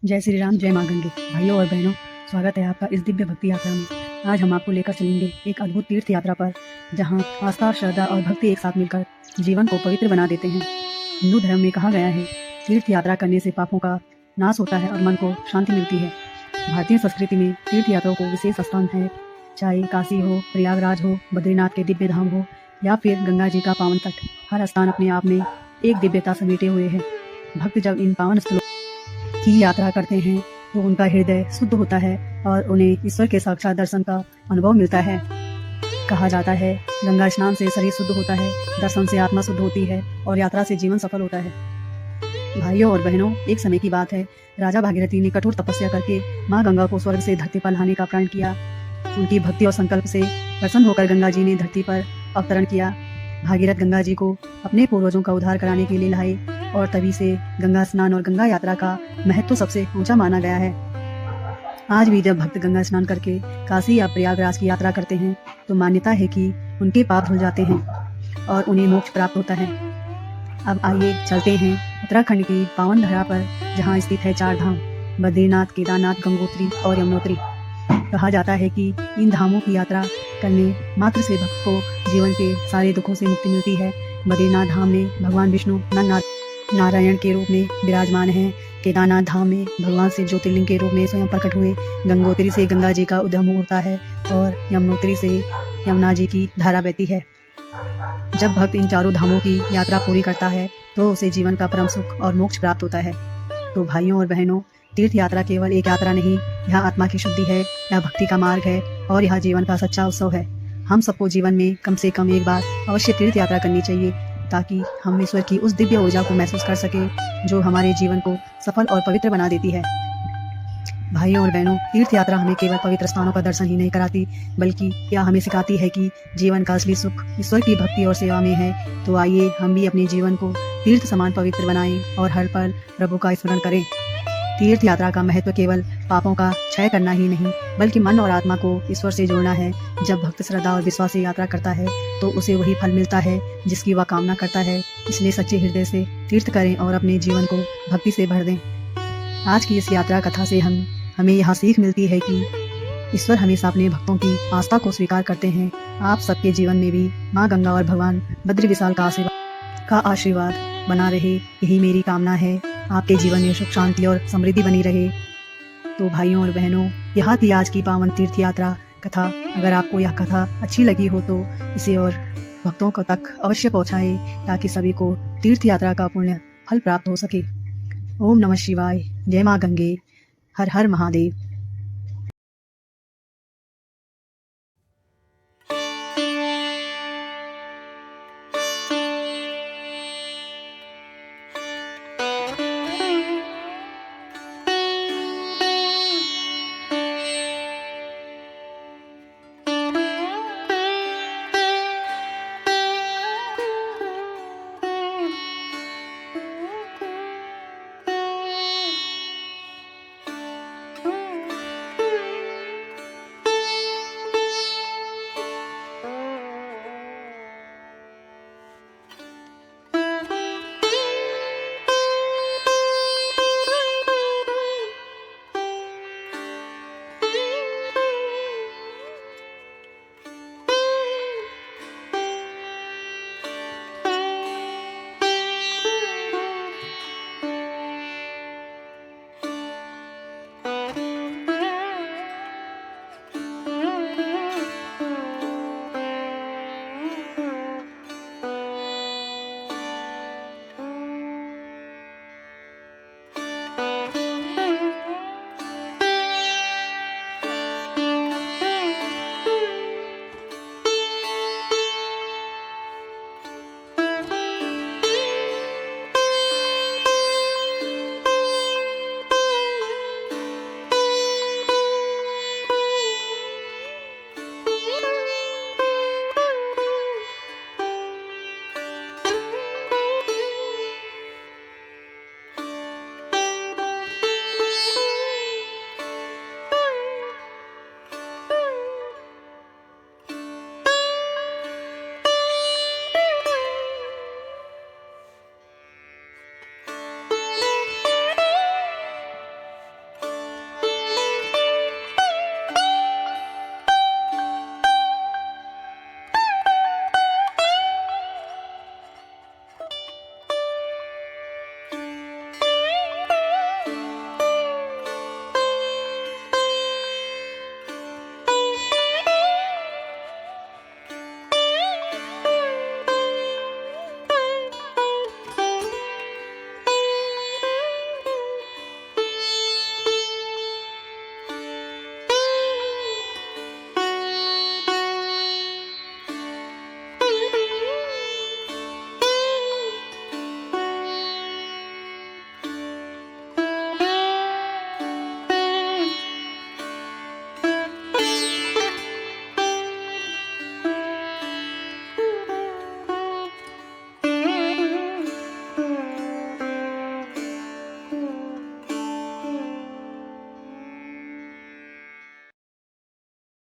जय श्री राम, जय माँ गंगे। भाइयों और बहनों, स्वागत है आपका इस दिव्य भक्ति यात्रा में। आज हम आपको लेकर चलेंगे एक अद्भुत तीर्थ यात्रा पर, जहाँ आस्था, श्रद्धा और भक्ति एक साथ मिलकर जीवन को पवित्र बना देते हैं। हिंदू धर्म में कहा गया है, तीर्थ यात्रा करने से पापों का नाश होता है और मन को शांति मिलती है। भारतीय संस्कृति में तीर्थ यात्राओं को विशेष स्थान है, चाहे काशी हो, प्रयागराज हो, बद्रीनाथ के दिव्य धाम हो या फिर गंगा जी का पावन तट। हर स्थान अपने आप में एक दिव्यता समेटे हुए है। भक्त जब इन पावन स्थलों की यात्रा करते हैं तो उनका हृदय शुद्ध होता है और उन्हें ईश्वर के साक्षात दर्शन का अनुभव मिलता है। कहा जाता है, गंगा स्नान से शरीर शुद्ध होता है, दर्शन से आत्मा शुद्ध होती है और यात्रा से जीवन सफल होता है। भाइयों और बहनों, एक समय की बात है, राजा भागीरथी ने कठोर तपस्या करके माँ गंगा को स्वर्ग से धरती पर लाने का प्रण किया। उनकी भक्ति और संकल्प से प्रसन्न होकर गंगा जी ने धरती पर अवतरण किया। भागीरथ गंगा जी को अपने पूर्वजों का उद्धार कराने के लिए लाए और तभी से गंगा स्नान और गंगा यात्रा का महत्व सबसे ऊंचा माना गया है। आज भी जब भक्त गंगा स्नान करके काशी या प्रयागराज की यात्रा करते हैं तो मान्यता है कि उनके पाप धुल जाते हैं और उन्हें मोक्ष प्राप्त होता है। अब आइए चलते हैं उत्तराखंड की पावन धरा पर, जहाँ स्थित है 4 धाम, बद्रीनाथ, केदारनाथ, गंगोत्री और यमुनोत्री। कहा जाता है कि इन धामों की यात्रा करने मात्र से भक्त को जीवन के सारे दुखों से मुक्ति मिलती है। बद्रीनाथ धाम में भगवान विष्णु नारायण के रूप में विराजमान हैं। केदारनाथ धाम में भगवान शिव ज्योतिर्लिंग के रूप में स्वयं प्रकट हुए। गंगोत्री से गंगा जी का उद्गम होता है और यमुनोत्री से यमुना जी की धारा बहती है। जब भक्त इन चारों धामों की यात्रा पूरी करता है तो उसे जीवन का परम सुख और मोक्ष प्राप्त होता है। तो भाइयों और बहनों, तीर्थ यात्रा केवल एक यात्रा नहीं, यह आत्मा की शुद्धि है, यह भक्ति का मार्ग है और यह जीवन का सच्चा उत्सव है। हम सबको जीवन में कम से कम एक बार अवश्य तीर्थ यात्रा करनी चाहिए, ताकि हम ईश्वर की उस दिव्य ऊर्जा को महसूस कर सके जो हमारे जीवन को सफल और पवित्र बना देती है। भाइयों और बहनों, तीर्थ यात्रा हमें केवल पवित्र स्थानों का दर्शन ही नहीं कराती, बल्कि यह हमें सिखाती है कि जीवन का असली सुख ईश्वर की भक्ति और सेवा में है। तो आइए हम भी अपने जीवन को तीर्थ समान पवित्र बनाएं और हर पल प्रभु का स्मरण करें। तीर्थ यात्रा का महत्व केवल पापों का क्षय करना ही नहीं, बल्कि मन और आत्मा को ईश्वर से जोड़ना है। जब भक्त श्रद्धा और विश्वास से यात्रा करता है तो उसे वही फल मिलता है जिसकी वह कामना करता है। इसलिए सच्चे हृदय से तीर्थ करें और अपने जीवन को भक्ति से भर दें। आज की इस यात्रा कथा से हमें यह सीख मिलती है कि ईश्वर हमेशा अपने भक्तों की आस्था को स्वीकार करते हैं। आप सबके जीवन में भी माँ गंगा और भगवान बद्री विशाल का आशीर्वाद बना रहे, यही मेरी कामना है। आपके जीवन में सुख, शांति और समृद्धि बनी रहे। तो भाइयों और बहनों, यह थी आज की पावन तीर्थ यात्रा कथा। अगर आपको यह कथा अच्छी लगी हो तो इसे और भक्तों को तक अवश्य पहुंचाएं, ताकि सभी को तीर्थ यात्रा का पुण्य फल प्राप्त हो सके। ओम नमः शिवाय, जय माँ गंगे, हर हर महादेव।